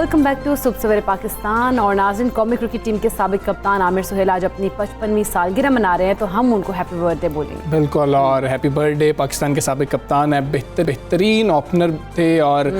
Welcome back to सुबह सवेरे पाकिस्तान। और नाज़रीन, कौमी क्रिकेट टीम के साबिक कप्तान आमिर सुहेल आज अपनी 55वीं सालगिरह मना रहे हैं, तो हम उनको हैप्पी बर्थडे बोलेंगे। बिल्कुल, और हैप्पी बर्थडे। पाकिस्तान के साबिक कप्तान है, बेहतरीन ओपनर थे और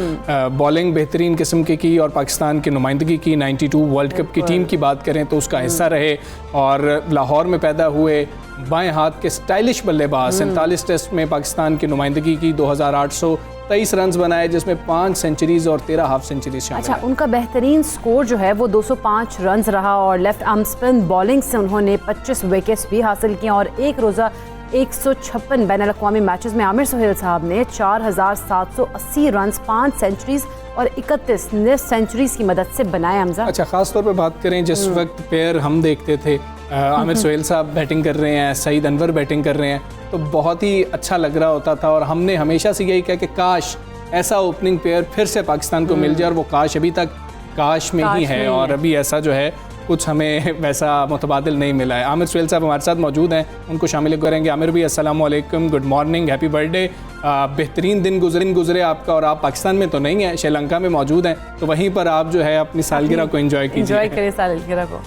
बॉलिंग बेहतरीन किस्म की और पाकिस्तान की नुमाइंदगी की 92 वर्ल्ड कप की टीम की बात करें तो उसका हिस्सा रहे और लाहौर में पैदा हुए बाएं हाथ के स्टाइलिश बल्लेबाज। 47 टेस्ट में पाकिस्तान की नुमाइंदगी की, 2823 रन बनाए जिसमें 5 सेंचुरीज और 13 हाफ सेंचुरीज शामिल अच्छा, उनका बेहतरीन स्कोर जो है वो 205 रन रहा और लेफ्ट आर्म स्पिन बॉलिंग से उन्होंने 25 विकेट्स भी हासिल किए और एक रोज़ा 156 बैन अल-अक़वामी मैचेस में आमिर सुहेल साहब ने 4780 रन, 5 सेंचुरीज और 31 नेस्ट सेंचुरीज की मदद से बनाए। हमजा, अच्छा, खास तौर पर बात करें जिस वक्त पेयर हम देखते थे, आमिर सुहेल साहब बैटिंग कर रहे हैं, सईद अनवर बैटिंग कर रहे हैं, तो बहुत ही अच्छा लग रहा होता था और हमने हमेशा से यही कहा कि काश ऐसा ओपनिंग पेयर फिर से पाकिस्तान को मिल जाए, और वो काश अभी तक काश में ही है और अभी ऐसा जो है कुछ हमें वैसा मुतबादिल नहीं मिला है। आमिर सुहेल साहब हमारे साथ मौजूद हैं, उनको शामिल करेंगे। आमिर भी अस्सलाम वालेकुम, गुड मॉर्निंग, हैप्पी बर्थडे। बेहतरीन दिन गुजरे आपका, और आप पाकिस्तान में तो नहीं हैं, श्रीलंका में मौजूद हैं, तो वहीं पर आप जो है अपनी सालगिरह को एंजॉय कीजिए। एंजॉय करें सालगिरह को।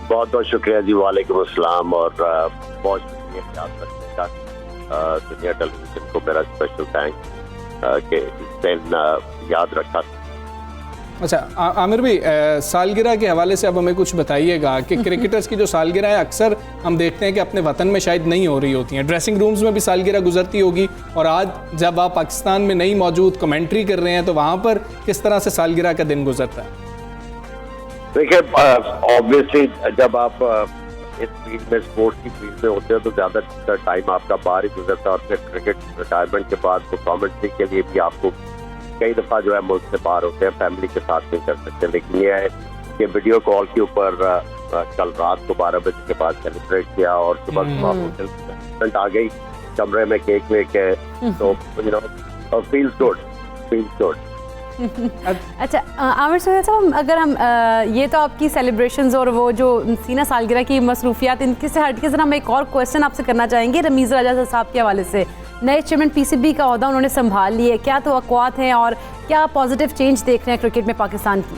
बहुत बहुत शुक्रिया जी, वालेकुम अस्सलाम, और बहुत शुक्रिया याद रखने का दुनिया टेलीविजन को मेरा स्पेशल थैंक्स कि इस दिन याद रखा। अच्छा आमिर भाई, सालगिरह के हवाले से अब हमें कुछ बताइएगा कि क्रिकेटर्स की जो सालगिरह है अक्सर हम देखते हैं कि अपने वतन में शायद नहीं हो रही होती हैं, ड्रेसिंग रूम्स में भी सालगिरह गुजरती होगी, और आज जब आप पाकिस्तान में नहीं मौजूद कमेंट्री कर रहे हैं तो वहाँ पर किस तरह से सालगिरह का दिन गुजरता है? देखिए, ऑब्वियसली जब आप इस फील्ड में, स्पोर्ट्स की फील्ड में होते हैं तो ज़्यादा टाइम आपका बाहर ही गुजरता है, और फिर क्रिकेट रिटायरमेंट के बाद तो कमेंट्री के लिए भी आपको कई दफ़ा जो है मुल्क से बाहर होते हैं, फैमिली के साथ नहीं कर सकते। लेकिन ये है कि वीडियो कॉल के ऊपर कल रात को 12 बजे के बाद सेलिब्रेट किया और सुबह होटल आ गई कमरे में केक लेके, तो यू नो फील्स गुड। अच्छा आमिर सुहेल साहब, अगर हम ये तो आपकी सेलिब्रेशंस और वो जो सीना सालगिरह की मसरूफियात, इनके से हट के जरा हम एक और क्वेश्चन आपसे करना चाहेंगे रमीज़ राजा साहब के हवाले से। नए चेयरमैन पीसीबी का ओहदा उन्होंने संभाल लिया, क्या तवक्कुआत हैं और क्या पॉजिटिव चेंज देख रहे हैं क्रिकेट में पाकिस्तान की?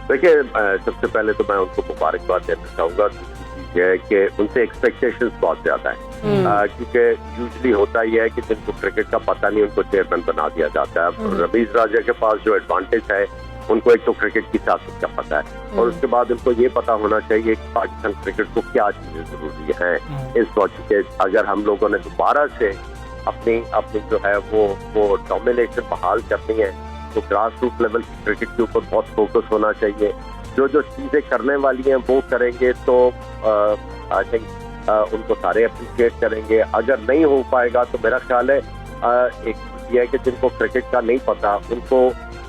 देखिए, सबसे पहले तो मैं उनको मुबारकबाद देना चाहूँगा। दूसरी है कि उनसे एक्सपेक्टेशंस बहुत ज़्यादा है, क्योंकि यूजली होता ही है कि जिनको क्रिकेट का पता नहीं उनको चेयरमैन बना दिया जाता है। रमीज़ राजा के पास जो एडवांटेज है, उनको एक तो क्रिकेट की सियासत का पता है और उसके बाद उनको ये पता होना चाहिए कि पाकिस्तान क्रिकेट को क्या चीज़ें ज़रूरी हैं इस वक्त के। अगर हम लोगों ने दोबारा से अपनी जो है वो डोमिनेशन बहाल करनी है तो ग्रास रूट लेवल की क्रिकेट के ऊपर बहुत फोकस होना चाहिए। जो चीज़ें करने वाली हैं वो करेंगे तो आई थिंक उनको सारे अप्रिशिएट करेंगे। अगर नहीं हो पाएगा तो मेरा ख्याल है एक ये है कि जिनको क्रिकेट का नहीं पता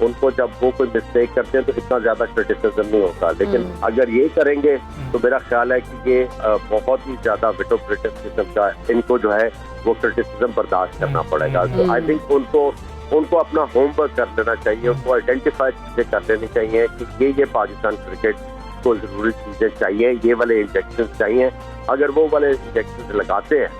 उनको जब वो कोई मिस्टेक करते हैं तो इतना ज़्यादा क्रिटिसिज्म नहीं होता, लेकिन अगर ये करेंगे तो मेरा ख्याल है कि ये बहुत ही ज़्यादा विटोप्रेटिव किस्म का इनको जो है वो क्रिटिसिज्म बर्दाश्त करना पड़ेगा। तो आई थिंक उनको अपना होमवर्क कर लेना चाहिए, उनको आइडेंटिफाई चीज़ें कर लेनी चाहिए कि ये पाकिस्तान क्रिकेट को ज़रूरी चीज़ें चाहिए, ये वाले इंजेक्शन चाहिए। अगर वो वाले इंजेक्शन लगाते हैं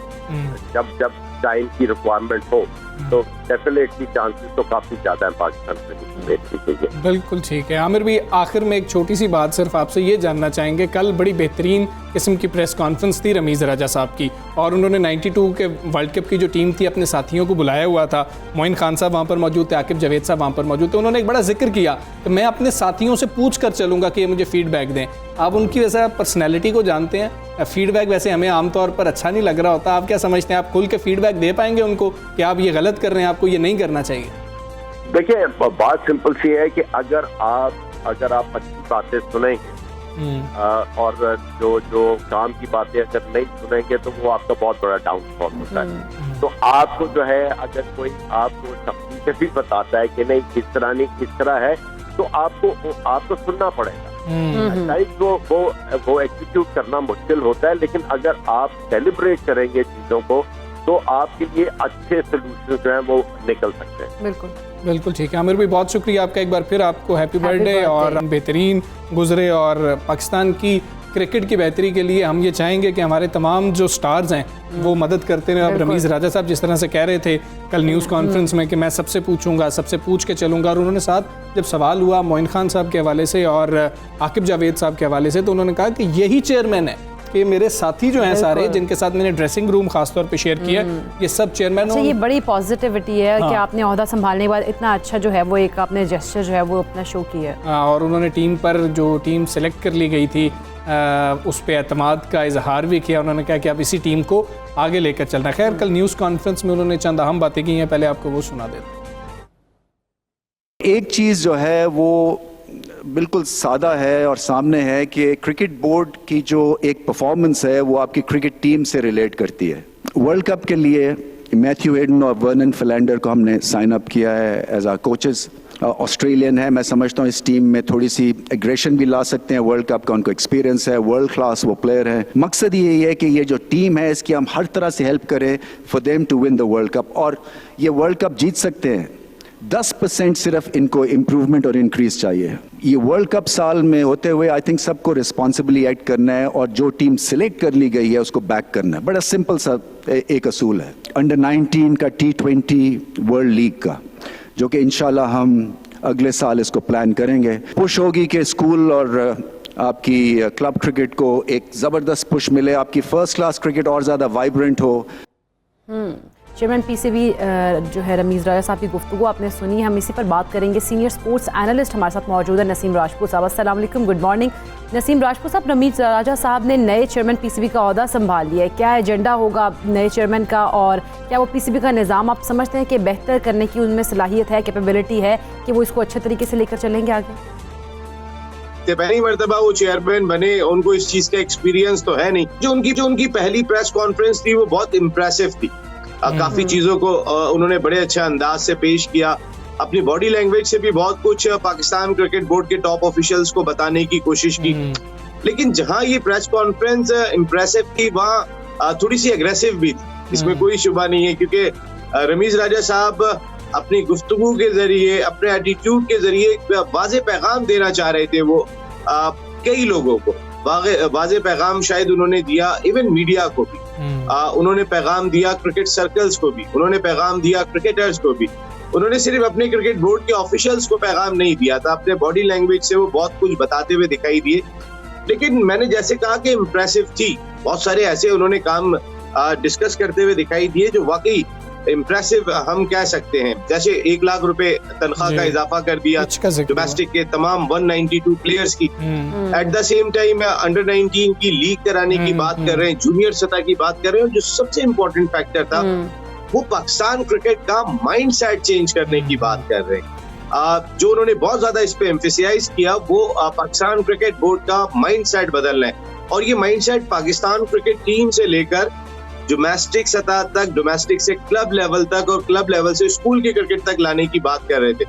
जब टाइम की रिक्वायरमेंट हो तो डेफिनेटली चांसेस तो काफ़ी ज़्यादा है पाकिस्तान से। बिल्कुल ठीक है। आमिर भी, आखिर में एक छोटी सी बात सिर्फ आपसे ये जानना चाहेंगे, कल बड़ी बेहतरीन किस्म की प्रेस कॉन्फ्रेंस थी रमीज़ राजा साहब की और उन्होंने 92 के वर्ल्ड कप की जो टीम थी अपने साथियों को बुलाया हुआ था। मोइन खान साहब वहाँ पर मौजूद थे, आकिब जावेद साहब वहाँ पर मौजूद थे। उन्होंने एक बड़ा जिक्र किया कि मैं अपने साथियों से पूछ कर चलूँगा कि ये मुझे फीडबैक दें। आप उनकी वैसे पर्सनैलिटी को जानते हैं, फीडबैक वैसे हमें आमतौर पर अच्छा नहीं लग रहा होता, आप क्या समझते हैं, आप खुल के फीडबैक दे पाएंगे उनको कि आप ये गलत कर रहे हैं, आपको ये नहीं करना चाहिए? देखिए, बात सिंपल सी है कि अगर आप अच्छी बातें सुनेंगे और जो काम की बातें अगर नहीं सुनेंगे तो वो आपका बहुत बड़ा डाउनफॉल होता है। तो आपको जो है अगर कोई आपको सख्ती से भी बताता है कि नहीं इस तरह नहीं इस तरह है तो आपको सुनना पड़ेगा। वो एग्जीक्यूट करना मुश्किल होता है, लेकिन अगर आप सेलिब्रेट करेंगे चीजों को तो आपके लिए अच्छे सोल्यूशन जो है वो निकल सकते हैं। बिल्कुल ठीक है। आमिर भाई, बहुत शुक्रिया आपका, एक बार फिर आपको हैप्पी बर्थडे और बेहतरीन गुजरे और पाकिस्तान की क्रिकेट की बेहतरी के लिए हम ये चाहेंगे कि हमारे तमाम जो स्टार्स हैं वो मदद करते रहे। अब रमीज़ राजा साहब जिस तरह से कह रहे थे कल न्यूज़ कॉन्फ्रेंस में कि मैं सबसे पूछूंगा, सबसे पूछ के चलूंगा, और उन्होंने साथ जब सवाल हुआ मोइन खान साहब के हवाले से और आकिब जावेद साहब के हवाले से, तो उन्होंने कहा कि यही चेयरमैन है कि मेरे साथी जो हैं सारे जिनके साथ मैंने ड्रेसिंग रूम खासतौर पे शेयर किया, ये सब चेयरमैन। अच्छा, ये बड़ी पॉजिटिविटी है कि आपने ओहदा संभालने के बाद इतना अच्छा जो है वो एक आपने जेस्चर जो है वो अपना शो किया है। और उन्होंने टीम पर जो टीम सेलेक्ट कर ली गई थी उस पर एतमाद का इजहार भी किया। उन्होंने कहा कि अब इसी टीम को आगे लेकर चलना। खैर कल न्यूज़ कॉन्फ्रेंस में उन्होंने चंद अहम बातें की हैं, पहले आपको वो सुना देते। एक चीज़ जो है वो बिल्कुल सादा है और सामने है कि क्रिकेट बोर्ड की जो एक परफॉर्मेंस है वो आपकी क्रिकेट टीम से रिलेट करती है। वर्ल्ड कप के लिए मैथ्यू हेडन और वर्नन फिलैंडर को हमने साइन अप किया है एज आवर कोचेस। ऑस्ट्रेलियन है, मैं समझता हूँ इस टीम में थोड़ी सी एग्रेशन भी ला सकते हैं। वर्ल्ड कप का उनको एक्सपीरियंस है, वर्ल्ड क्लास वो प्लेयर है। मकसद यही है कि ये जो टीम है इसकी हम हर तरह से हेल्प करें for them to win the world cup, और ये वर्ल्ड कप जीत सकते हैं। 10% सिर्फ इनको इम्प्रूवमेंट और इंक्रीज चाहिए। ये वर्ल्ड कप साल में होते हुए आई थिंक सबको रिस्पॉन्सिबली एक्ट करना है और जो टीम सिलेक्ट कर ली गई है उसको बैक करना है। बड़ा सिंपल सा एक असूल है। अंडर 19 का T20 वर्ल्ड लीग का, जो कि इंशाल्लाह हम अगले साल इसको प्लान करेंगे। पुश होगी कि स्कूल और आपकी क्लब क्रिकेट को एक ज़बरदस्त पुश मिले, आपकी फर्स्ट क्लास क्रिकेट और ज़्यादा वाइब्रेंट हो। चेयरमैन पीसीबी जो है रमीज़ राजा साहब की गुफ्तगू आपने सुनी। हम इसी पर बात करेंगे। सीनियर स्पोर्ट्स एनालिस्ट हमारे साथ मौजूद है नसीम राजपूत साहब। अस्सलाम वालेकुम, गुड मॉर्निंग नसीम राजपूत साहब। रमीज़ राजा साहब ने नए चेयरमैन पीसीबी का ओहदा संभाल लिया है, क्या एजेंडा होगा नए चेयरमैन का, और क्या वो पीसीबी का निज़ाम आप समझते हैं कि बेहतर करने की उनमें सलाहियत है, कैपेबिलिटी है कि वो इसको अच्छे तरीके से लेकर चलेंगे आगे? पहली मर्तबा वो चेयरमैन बने, उनको इस चीज का एक्सपीरियंस तो है नहीं। जो उनकी पहली प्रेस कॉन्फ्रेंस थी वो बहुत इम्प्रेसिव थी। काफी चीजों को उन्होंने बड़े अच्छे अंदाज से पेश किया। अपनी बॉडी लैंग्वेज से भी बहुत कुछ पाकिस्तान क्रिकेट बोर्ड के टॉप ऑफिशियल्स को बताने की कोशिश की। लेकिन जहां ये प्रेस कॉन्फ्रेंस इम्प्रेसिव थी वहां थोड़ी सी एग्रेसिव भी थी, इसमें कोई शुबा नहीं है, क्योंकि रमीज राजा साहब अपनी गुफ्तगू के जरिए, अपने एटीट्यूड के जरिए वाज़े पैगाम देना चाह रहे थे। वो कई लोगों को वाज़े पैगाम शायद उन्होंने दिया, इवन मीडिया को भी उन्होंने पैगाम दिया, क्रिकेट सर्कल्स को भी उन्होंने पैगाम दिया, क्रिकेटर्स को भी। उन्होंने सिर्फ अपने क्रिकेट बोर्ड के ऑफिशियल्स को पैगाम नहीं दिया था, अपने बॉडी लैंग्वेज से वो बहुत कुछ बताते हुए दिखाई दिए। लेकिन मैंने जैसे कहा कि इम्प्रेसिव थी, बहुत सारे ऐसे उन्होंने काम डिस्कस करते हुए दिखाई दिए जो वाकई इम्प्रेसिव हम कह सकते हैं। जैसे 1 लाख रुपए तनख्वाह का इजाफा कर दिया डोमेस्टिक के तमाम 192 प्लेयर्स की। At the same time under 19 की लीग कराने की बात कर रहे हैं, जूनियर सतह की बात कर रहे हैं। जो सबसे इम्पोर्टेंट फैक्टर था वो पाकिस्तान क्रिकेट का माइंड सेट चेंज करने की बात कर रहे हैं। जो उन्होंने बहुत ज्यादा इस पे एम्फेसाइज किया वो पाकिस्तान क्रिकेट बोर्ड का माइंड सेट बदलना है, और ये mind set Pakistan cricket team से लेकर डोमेस्टिक सतह तक, डोमेस्टिक से क्लब लेवल तक और क्लब लेवल से स्कूल की क्रिकेट तक लाने की बात कर रहे थे।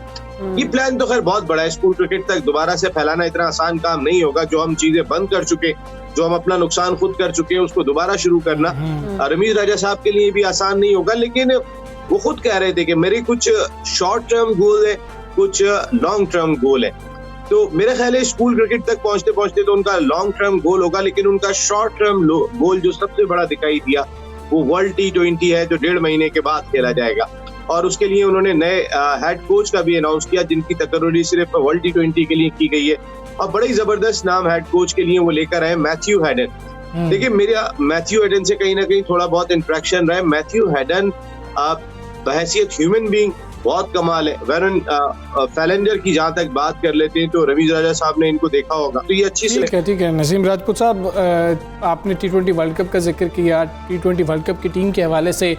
ये प्लान तो खैर बहुत बड़ा है, स्कूल क्रिकेट तक दोबारा से फैलाना इतना आसान काम नहीं होगा। जो हम चीजें बंद कर चुके, जो हम अपना नुकसान खुद कर चुके हैं, उसको दोबारा शुरू करना रमीज राजा साहब के लिए भी आसान नहीं होगा। लेकिन वो खुद कह रहे थे कि मेरे कुछ शॉर्ट टर्म गोल है, कुछ लॉन्ग टर्म गोल है। तो मेरे ख्याल है स्कूल क्रिकेट तक पहुंचते पहुंचते तो उनका लॉन्ग टर्म गोल होगा, लेकिन उनका शॉर्ट टर्म गोल जो सबसे बड़ा दिखाई दिया वो वर्ल्ड T20 है, जो 1.5 महीने के बाद खेला जाएगा। और उसके लिए उन्होंने नए हेड कोच का भी अनाउंस किया, जिनकी तकर्री सिर्फ वर्ल्ड T20 के लिए की गई है, और बड़ी जबरदस्त नाम हेड कोच के लिए वो लेकर आए मैथ्यू हेडन। देखिए, मेरा मैथ्यू हेडन से कहीं ना कहीं थोड़ा बहुत इंटरेक्शन रहा है। मैथ्यू हेडन बहैसियत ह्यूमन बीइंग बहुत कमाल है। वर्नन फिलैंडर की जहाँ तक बात कर लेते हैं तो रमीज राजा साहब ने इनको देखा होगा, तो ये अच्छी ठीक है। नसीम राजपूत साहब, आपने T20 वर्ल्ड कप का जिक्र किया। T20 वर्ल्ड कप की टीम के हवाले से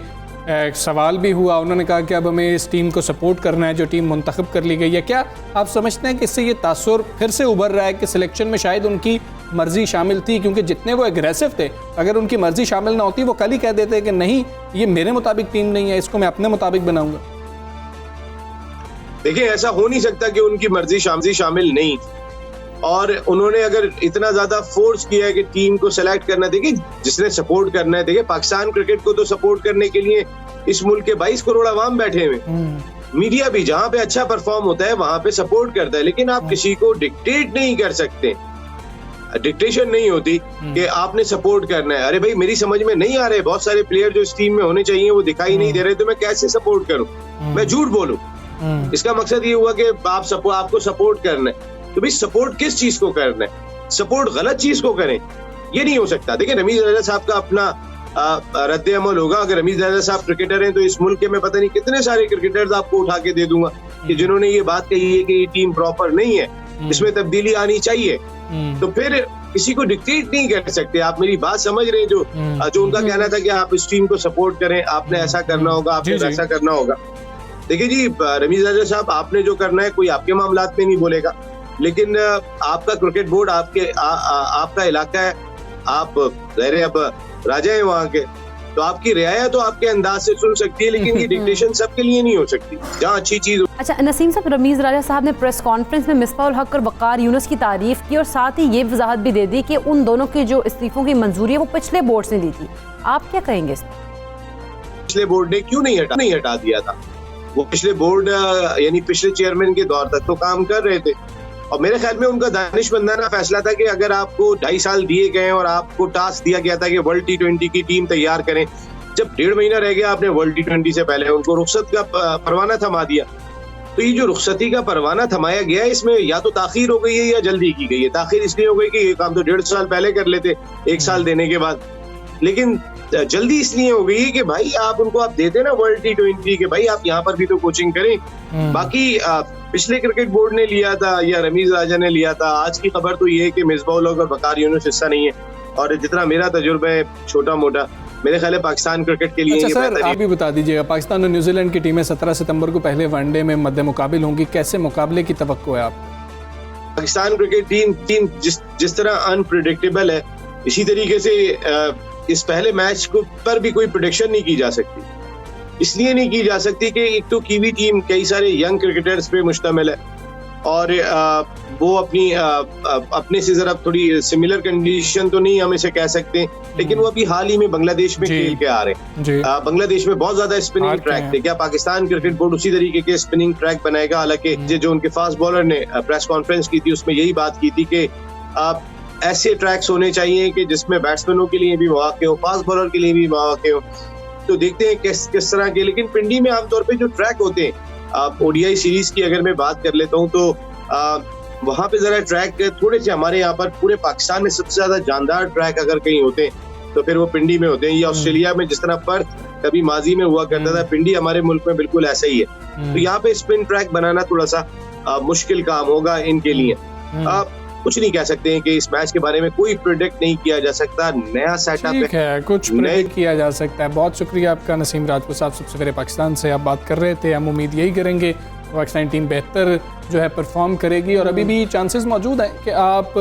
सवाल भी हुआ। उन्होंने कहा कि अब हमें इस टीम को सपोर्ट करना है जो टीम मुंतखब कर ली गई है। क्या आप समझते हैं कि इससे ये तासुर फिर से उभर रहा है कि सिलेक्शन में शायद उनकी मर्जी शामिल थी? क्योंकि जितने वो एग्रेसिव थे, अगर उनकी मर्जी शामिल ना होती वो कल ही कह देते कि नहीं, ये मेरे मुताबिक टीम नहीं है, इसको मैं अपने मुताबिक बनाऊंगा। देखिए, ऐसा हो नहीं सकता कि उनकी मर्जी शामिल नहीं थी, और उन्होंने अगर इतना ज्यादा फोर्स किया है कि टीम को सेलेक्ट करना, देखिए जिसने सपोर्ट करना है, देखिए पाकिस्तान क्रिकेट को तो सपोर्ट करने के लिए इस मुल्क के 22 करोड़ आवाम बैठे हुए। मीडिया भी जहां पे अच्छा परफॉर्म होता है वहां पे सपोर्ट करता है, लेकिन आप किसी को डिक्टेट नहीं कर सकते। डिक्टेशन नहीं होती कि आपने सपोर्ट करना है। अरे भाई मेरी समझ में नहीं आ रहे, बहुत सारे प्लेयर जो इस टीम में होने चाहिए वो दिखाई नहीं दे रहे, तो मैं कैसे सपोर्ट करूं, मैं झूठ बोलूं? इसका मकसद ये हुआ कि आपको सपोर्ट करना है, तो भाई सपोर्ट किस चीज को करना है? सपोर्ट गलत चीज को करें, ये नहीं हो सकता। देखिए रमीज राजा साहब का अपना रद्द अमल होगा। अगर रमीज राजा साहब क्रिकेटर हैं तो इस मुल्क के मैं पता नहीं कितने सारे क्रिकेटर्स आपको उठा के दे दूंगा कि जिन्होंने ये बात कही है कि ये टीम प्रॉपर नहीं है, इसमें तब्दीली आनी चाहिए। तो फिर किसी को डिक्टेट नहीं कर सकते। आप मेरी बात समझ रहे हैं? जो उनका कहना था कि आप इस टीम को सपोर्ट करें, आपने ऐसा करना होगा, आपने वैसा करना होगा। देखिए जी रमीज राजा साहब, आपने जो करना है कोई आपके मामलात में नहीं बोलेगा, लेकिन आपका क्रिकेट बोर्ड आपका इलाका है, आप ज़ाहिर है अब राजा है वहाँ के, तो आपकी रियायत तो आपके अंदाज से सुन सकती है, लेकिन ये डिक्टेशन सबके लिए नहीं हो सकती। जहाँ अच्छी चीज। अच्छा नसीम साहब, रमीज राजा साहब ने प्रेस कॉन्फ्रेंस में मिसबाह उल हक और वकार यूनुस की तारीफ की और साथ ही ये वजाहत भी दे दी कि उन दोनों के जो इस्तीफों की मंजूरी है वो पिछले बोर्ड से ली थी। आप क्या कहेंगे इस पर? पिछले बोर्ड ने क्यों नहीं हटा दिया था? वो पिछले बोर्ड यानी पिछले चेयरमैन के दौर तक तो काम कर रहे थे, और मेरे ख्याल में उनका दानिशमंदाना फैसला था कि अगर आपको 2.5 साल दिए गए और आपको टास्क दिया गया था कि वर्ल्ड T20 की टीम तैयार करें, जब 1.5 महीना रह गया आपने वर्ल्ड T20 से पहले उनको रुखसत का परवाना थमा दिया। तो ये जो रुखसती का परवाना थमाया गया है, इसमें या तो ताखीर हो गई है या जल्दी की गई है। ताखीर इसलिए हो गई कि ये काम तो 1.5 साल पहले कर लेते, 1 साल देने के बाद, लेकिन जल्दी इसलिए हो गई कि भाई आप उनको देते ना वर्ल्ड T20 के, भाई आप यहाँ पर भी तो कोचिंग करें। बाकी पिछले क्रिकेट बोर्ड ने लिया था या रमीज राजा ने लिया था, आज की खबर तो ये है कि मिसबाह उल हक और वकार यूनुस हिस्सा नहीं है। और जितना मेरा तजुर्बा है छोटा मोटा, मेरे ख्याल है पाकिस्तान क्रिकेट के लिए। अच्छा सर, आप भी बता दीजिएगा, पाकिस्तान और न्यूजीलैंड की टीमें 17 सितंबर को पहले वनडे में मद्दे मुकाबिल होंगी, कैसे मुकाबले की तवक्को है आपको? पाकिस्तान क्रिकेट टीम जिस तरह अनप्रिडिक्टेबल है, इसी तरीके से इस पहले मैच को पर भी कोई प्रेडिक्शन नहीं की जा सकती। इसलिए नहीं की जा सकती कि एक तो कीवी टीम कई सारे यंग क्रिकेटर्स पे मुश्तमिल है और वो अपने से जरा थोड़ी सिमिलर कंडीशन तो नहीं हम इसे कह सकते, लेकिन वो अभी हाल ही में बांग्लादेश में खेल के आ रहे हैं। बांग्लादेश में बहुत ज्यादा स्पिनिंग ट्रैक थे। क्या पाकिस्तान क्रिकेट बोर्ड उसी तरीके के स्पिनिंग ट्रैक बनाएगा? हालांकि जो उनके फास्ट बॉलर ने प्रेस कॉन्फ्रेंस की थी उसमें यही बात की थी कि ऐसे ट्रैक्स होने चाहिए कि जिसमें बैट्समैनों के लिए भी मौके हो, फास्ट बॉलर के लिए भी मौके हो। तो देखते हैं किस तरह के। लेकिन पिंडी में आमतौर पे जो ट्रैक होते हैं, आप ओडीआई सीरीज की अगर मैं बात कर लेता हूँ तो वहाँ पे जरा ट्रैक थोड़े से हमारे यहाँ पर पूरे पाकिस्तान में सबसे ज्यादा जानदार ट्रैक अगर कहीं होते हैं तो फिर वो पिंडी में होते हैं। या ऑस्ट्रेलिया में जिस तरह पर्थ कभी माजी में हुआ करता था, पिंडी हमारे मुल्क में बिल्कुल ऐसा ही है। तो यहाँ पे स्पिन ट्रैक बनाना थोड़ा सा मुश्किल काम होगा इनके लिए। कुछ नहीं कह सकते हैं कि इस मैच के बारे में कोई प्रेडिक्ट नहीं किया जा सकता। नया सेटअप है, कुछ प्रेडिक्ट किया जा सकता है। बहुत शुक्रिया आपका नसीम राजपूत साहब, सबसे पहले पाकिस्तान से आप बात कर रहे थे। हम उम्मीद यही करेंगे पाकिस्तान टीम बेहतर जो है परफॉर्म करेगी और अभी भी चांसेस मौजूद है कि आप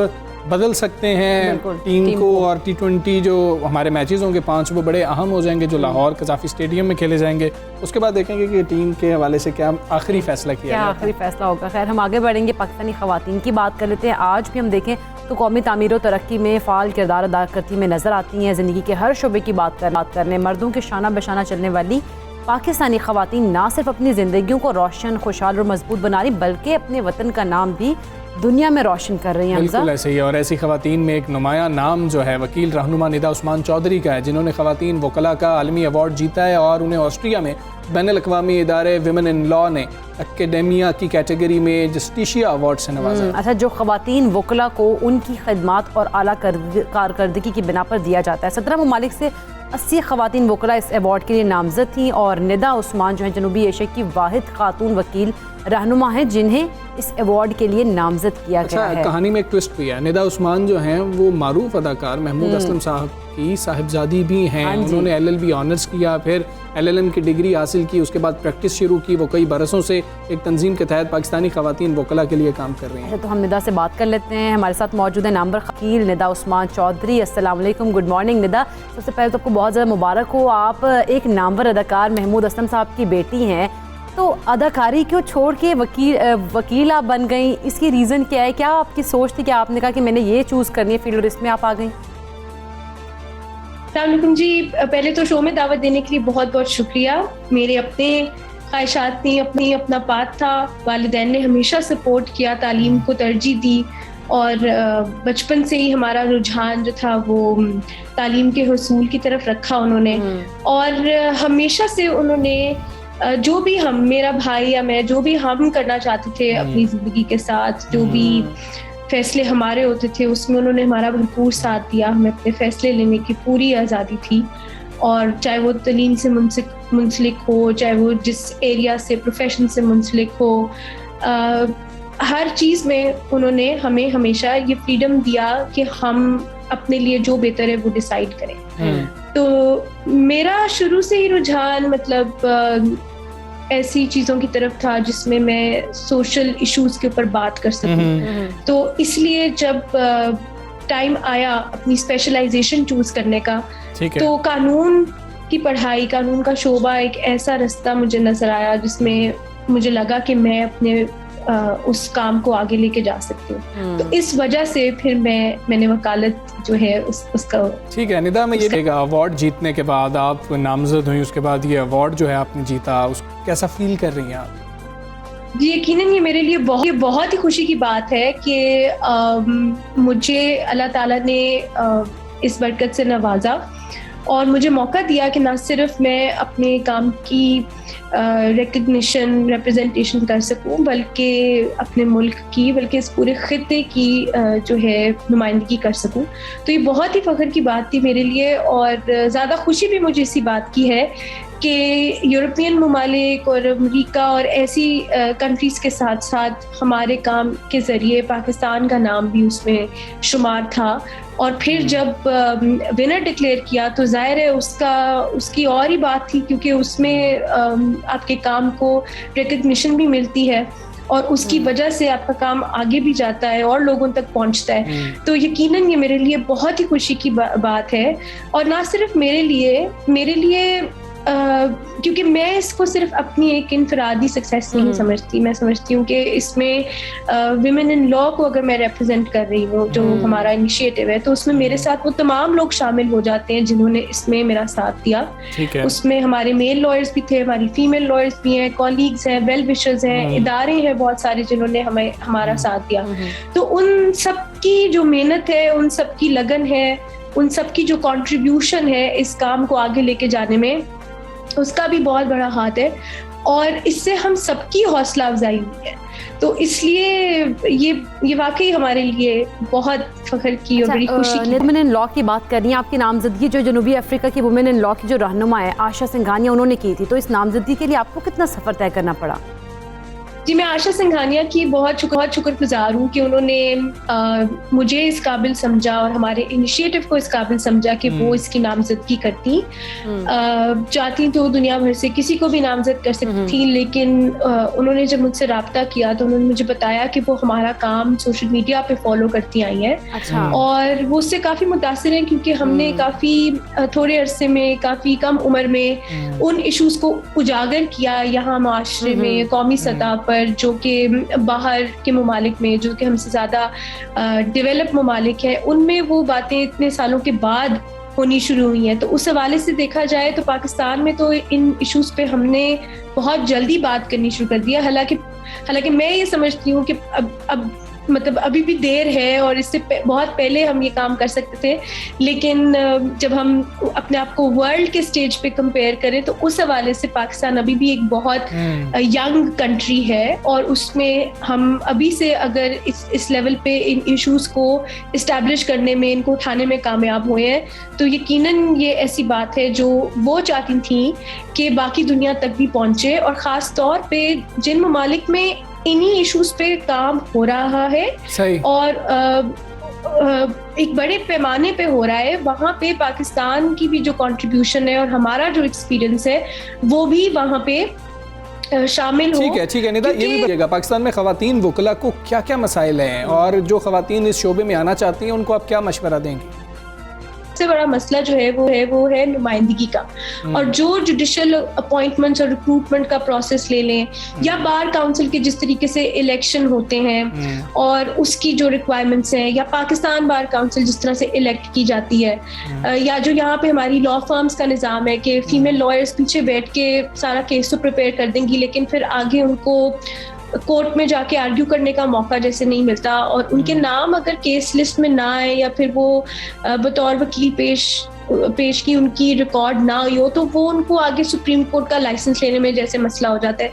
बदल सकते हैं टीम को। और T20 जो हमारे मैचेस होंगे 5 वो बड़े अहम हो जाएंगे जो लाहौर कज़ाफ़ी स्टेडियम में खेले जाएंगे। उसके बाद देखेंगे कि टीम के हवाले से क्या आखिरी फैसला किया जाए, आखिरी फैसला होगा। खैर हम आगे बढ़ेंगे, पाकिस्तानी ख़वातीन की बात कर लेते हैं। आज भी हम देखें तो कौमी तामीर और तरक्की में फ़ाल किरदार अदा करती में नज़र आती हैं। ज़िंदगी के हर शोबे की बात करने मर्दों के शाना बशाना चलने वाली पाकिस्तानी ख़वातीन ना सिर्फ अपनी ज़िंदगियों को रोशन, खुशहाल और मजबूत बना रही बल्कि अपने वतन का नाम भी दुनिया में रोशन कर रही हैं। बिल्कुल ऐसे ही। और ऐसी ख़वातीन में एक नुमाया नाम जो है वकील रहनुमा निदा उस्मान चौधरी का है, जिन्होंने ख़वातीन वकला का आलमी अवार्ड जीता है और उन्हें ऑस्ट्रिया में बैनुल-अक़वामी इदारे विमेन इन लॉ ने एकेडेमिया की कैटेगरी में जस्टिशिया अवार्ड से नवाजा। अच्छा, जो ख़वातीन वकला को उनकी खदमात और आला कारकर्दगी की बिना पर दिया जाता है। 17 ममालिक से 80 ख़वातीन वकला इस अवार्ड के लिए नामजद थीं और निदा उस्मान जो है जनूबी एशिया की वाहिद खातून वकील रहनुमा है जिन्हें इस अवार्ड के लिए नामजद किया गया है। कहानी में एक ट्विस्ट भी है। निदा उस्मान जो हैं वो मारूफ अदाकार महमूद असलम साहब की साहिबजादी भी हैं। उन्होंने LLB ऑनर्स किया, फिर LLM की डिग्री हासिल की, उसके बाद प्रैक्टिस शुरू की। वो कई बरसों से एक तंजीम के तहत पाकिस्तानी ख़वातीन वकला के लिए काम कर रही हैं। तो हम निदा से बात कर लेते हैं। हमारे साथ मौजूद है नामवर वकील निदा उस्मान चौधरी। अस्सलाम वालेकुम, गुड मॉर्निंग निदा। सबसे पहले तो आपको बहुत ज़्यादा मुबारक हो, आप एक नामवर अदाकार महमूद असलम साहब की बेटी हैं। तो अदाकारी क्यों छोड़ के वकील आप बन गई, इसकी रीज़न क्या है? क्या आपकी सोच थी कि आपने कहा कि मैंने ये चूज़ करनी है फील्ड और इसमें आप आ गई? अस्सलाम जी, पहले तो शो में दावत देने के लिए बहुत बहुत शुक्रिया। मेरे अपने ख्वाहिशात थी, अपना पाथ था। वालिदैन ने हमेशा सपोर्ट किया, तालीम को तरजीह दी। और बचपन से ही हमारा रुझान जो था वो तालीम के हुसूल की तरफ रखा उन्होंने। और हमेशा से उन्होंने जो भी हम, मेरा भाई या मैं, जो भी हम करना चाहते थे अपनी ज़िंदगी के साथ, जो भी फैसले हमारे होते थे उसमें उन्होंने हमारा भरपूर साथ दिया। हमें अपने फैसले लेने की पूरी आज़ादी थी, और चाहे वो तलीम से मुंसलिक हो, चाहे वो जिस एरिया से, प्रोफेशन से मुंसलिक हो, हर चीज़ में उन्होंने हमें हमेशा ये फ्रीडम दिया कि हम अपने लिए जो बेहतर है वो डिसाइड करें। तो मेरा शुरू से ही रुझान मतलब ऐसी चीज़ों की तरफ था जिसमें मैं सोशल इश्यूज के ऊपर बात कर सकूं। तो इसलिए जब टाइम आया अपनी स्पेशलाइजेशन चूज करने का, तो कानून की पढ़ाई, कानून का शोबा एक ऐसा रास्ता मुझे नजर आया जिसमें मुझे लगा कि मैं अपने उस काम को आगे लेके जा सकती हूँ। तो इस वजह से फिर मैंने वकालत जो है उसका। ठीक है निदा, मैं ये अवार्ड जीतने के बाद आप नामजद हुई, उसके बाद ये अवार्ड जो है आपने जीता, उसको कैसा फील कर रही हैं आप? जी यकीनन ये मेरे लिए बहुत ही खुशी की बात है कि मुझे अल्लाह ताला ने इस बरकत से नवाजा और मुझे मौका दिया कि ना सिर्फ मैं अपने काम की रिकग्निशन, रिप्रेजेंटेशन कर सकूं, बल्कि अपने मुल्क की, बल्कि इस पूरे खित्ते की जो है नुमाइंदगी कर सकूं। तो ये बहुत ही फ़ख्र की बात थी मेरे लिए, और ज़्यादा खुशी भी मुझे इसी बात की है कि यूरोपियन ममालिक और अमेरिका और ऐसी कंट्रीज़ के साथ साथ हमारे काम के ज़रिए पाकिस्तान का नाम भी उसमें शुमार था। और फिर जब विनर डिक्लेयर किया तो जाहिर है उसकी और ही बात थी, क्योंकि उसमें आपके काम को रिकग्निशन भी मिलती है और उसकी वजह से आपका काम आगे भी जाता है और लोगों तक पहुंचता है। तो यकीनन ये मेरे लिए बहुत ही खुशी की बात है, और ना सिर्फ मेरे लिए क्योंकि मैं इसको सिर्फ अपनी एक इनफरादी सक्सेस नहीं समझती। मैं समझती हूँ कि इसमें विमेन इन लॉ को अगर मैं रिप्रेजेंट कर रही हूँ, जो हमारा इनिशिएटिव है, तो उसमें मेरे साथ वो तमाम लोग शामिल हो जाते हैं जिन्होंने इसमें मेरा साथ दिया। उसमें हमारे मेल लॉयर्स भी थे, हमारी फीमेल लॉयर्स भी हैं, कॉलीग्स हैं, वेल विशर्स हैं, इदारे हैं बहुत सारे जिन्होंने हमारा साथ दिया। तो उन सब की जो मेहनत है, उन सब की लगन है, उन सब की जो कंट्रीब्यूशन है इस काम को आगे लेके जाने में, उसका भी बहुत बड़ा हाथ है, और इससे हम सबकी हौसला अफजाई हुई है। तो इसलिए ये वाकई हमारे लिए बहुत फख्र की और बड़ी खुशी की। वुमेन इन लॉ की बात करनी है, आपकी नामजदगी जो जनूबी अफ्रीका की वुमेन इन लॉ की जो रहनुमा है आशा सिंघानिया, उन्होंने की थी, तो इस नामजदगी के लिए आपको कितना सफ़र तय करना पड़ा? जी मैं आशा सिंघानिया की बहुत शुक्रगुजार हूँ कि उन्होंने मुझे इस काबिल समझा और हमारे इनिशिएटिव को इस काबिल समझा कि वो इसकी नामजदगी करती। चाहती तो दुनिया भर से किसी को भी नामजद कर सकती थी, लेकिन उन्होंने जब मुझसे राब्ता किया तो उन्होंने मुझे बताया कि वो हमारा काम सोशल मीडिया पे फॉलो करती आई हैं। और वो उससे काफ़ी मुतासिर हैं, क्योंकि हमने काफ़ी थोड़े अरसे में, काफ़ी कम उम्र में उन इशूज़ को उजागर किया यहाँ माशरे में, कौमी सतह पर, जो कि बाहर के ममालिक में, जो कि हमसे ज़्यादा डेवलप ममालिक हैं, उनमें वो बातें इतने सालों के बाद होनी शुरू हुई हैं। तो उस हवाले से देखा जाए तो पाकिस्तान में तो इन इश्यूज़ पे हमने बहुत जल्दी बात करनी शुरू कर दिया। हालांकि मैं ये समझती हूँ कि अब मतलब अभी भी देर है और इससे बहुत पहले हम ये काम कर सकते थे, लेकिन जब हम अपने आप को वर्ल्ड के स्टेज पे कंपेयर करें तो उस हवाले से पाकिस्तान अभी भी एक बहुत यंग कंट्री है, और उसमें हम अभी से अगर इस लेवल पे इन इश्यूज को इस्टेब्लिश करने में, इनको उठाने में कामयाब हुए हैं, तो यकीनन ये ऐसी बात है जो वो चाहती थी कि बाकी दुनिया तक भी पहुंचे, और ख़ास तौर पे जिन ममालिक में इन्हीं इश्यूज पे काम हो रहा है और एक बड़े पैमाने पे हो रहा है, वहाँ पे पाकिस्तान की भी जो कंट्रीब्यूशन है और हमारा जो एक्सपीरियंस है वो भी वहाँ पे शामिल हो। ठीक है निदा, ये भी बताइएगा पाकिस्तान में खवातीन वकला को क्या क्या मसाइल हैं, और जो खवातीन इस शोबे में आना चाहती हैं उनको आप क्या मशवरा देंगे? सबसे बड़ा मसला जो है वो है नुमाइंदगी का, और जो जुडिशल अपॉइंटमेंट्स और रिक्रूटमेंट का प्रोसेस ले लें, या बार काउंसिल के जिस तरीके से इलेक्शन होते हैं और उसकी जो रिक्वायरमेंट्स हैं, या पाकिस्तान बार काउंसिल जिस तरह से इलेक्ट की जाती है, या जो यहाँ पे हमारी लॉ फर्म्स का निज़ाम है कि फीमेल लॉयर्स पीछे बैठ के सारा केस तो प्रिपेयर कर देंगी, लेकिन फिर आगे उनको कोर्ट में जाके आर्ग्यू करने का मौका जैसे नहीं मिलता, और उनके नाम अगर केस लिस्ट में ना आए या फिर वो बतौर वकील पेश की उनकी रिकॉर्ड ना हुई हो, तो वो उनको आगे सुप्रीम कोर्ट का लाइसेंस लेने में जैसे मसला हो जाता है।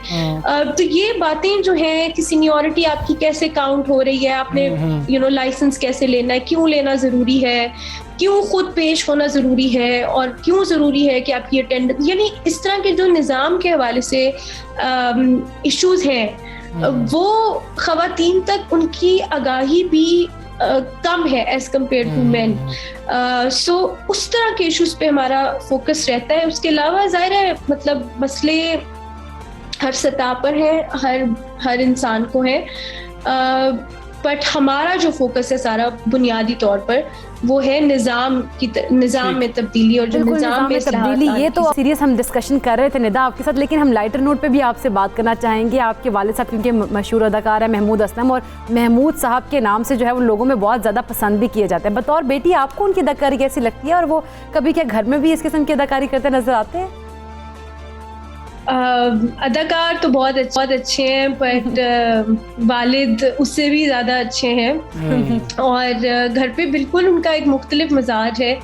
तो ये बातें जो हैं कि सीनियरिटी आपकी कैसे काउंट हो रही है, आपने लाइसेंस कैसे लेना है, क्यों लेना जरूरी है, क्यों खुद पेश होना जरूरी है, और क्यों जरूरी है कि आपकी अटेंडेंस, यानी इस तरह के जो निज़ाम के हवाले से इश्यूज हैं वो खवातीन तक उनकी आगाही भी कम है एज कम्पेयर टू मैन। सो उस तरह के इश्यूज पे हमारा फोकस रहता है। उसके अलावा जाहिर है मतलब मसले हर सतह पर है, हर इंसान को है, बट हमारा जो फोकस है सारा बुनियादी तौर पर वो है निज़ाम में तब्दीली और जो निज़ाम में तब्दीली। ये तो सीरियस हम डिस्कशन कर रहे थे निदा आपके साथ, लेकिन हम लाइटर नोट पे भी आपसे बात करना चाहेंगे। आपके वालिद साहब क्योंकि मशहूर अदाकार है महमूद असलम, और महमूद साहब के नाम से जो है वो लोगों में बहुत ज़्यादा पसंद भी किए जाते हैं। बतौर बेटी आपको उनकी अदाकारी कैसी लगती है, और वो कभी क्या घर में भी इस किस्म की अदाकारी करते नजर आते हैं? अदाकार तो बहुत अच्छे हैं, बट वालिद उससे भी ज़्यादा अच्छे हैं, और घर पे बिल्कुल उनका एक मुख्तलिफ मिजाज है,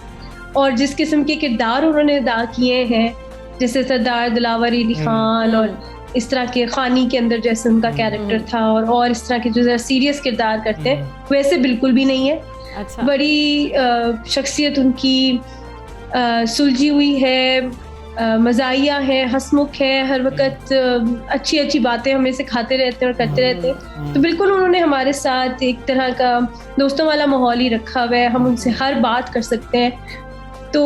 और जिस किस्म के किरदार उन्होंने अदा किए हैं जैसे सरदार दिलावर अली खान और इस तरह के खानी के अंदर जैसे उनका कैरेक्टर था, और इस तरह के जो सीरियस किरदार करते हैं वैसे बिल्कुल भी नहीं है। अच्छा। बड़ी शख्सियत उनकी सुलझी हुई है, मज़ाहिया है, हंसमुख है, हर वक्त अच्छी अच्छी बातें हमें सिखाते रहते हैं और करते रहते हैं। तो बिल्कुल उन्होंने हमारे साथ एक तरह का दोस्तों वाला माहौल ही रखा हुआ है, हम उनसे हर बात कर सकते हैं। तो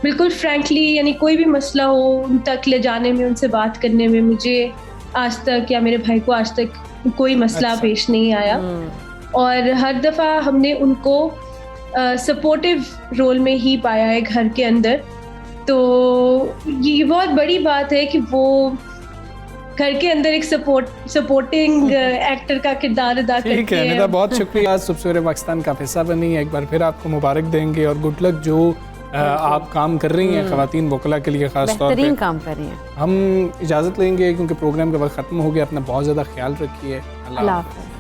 बिल्कुल फ्रैंकली, यानी कोई भी मसला हो उन तक ले जाने में, उनसे बात करने में मुझे आज तक या मेरे भाई को आज तक कोई मसला पेश नहीं आया, और हर दफ़ा हमने उनको सपोर्टिव रोल में ही पाया है घर के अंदर। तो ये बहुत बड़ी बात है कि वो घर के अंदर एक सपोर्टिंग एक्टर का किरदार अदा करती है। निदा बहुत शुक्रिया, सुबसुरे पाकिस्तान का हिस्सा बनी है। एक बार फिर आपको मुबारक देंगे, और गुड लक जो आप काम कर रही हैं ख़वातीन वकला के लिए, खास तौर पे काम कर रही हैं। हम इजाज़त लेंगे क्योंकि प्रोग्राम का वक्त ख़त्म हो गया। अपना बहुत ज़्यादा ख्याल रखिए। अल्लाह हाफ़िज़।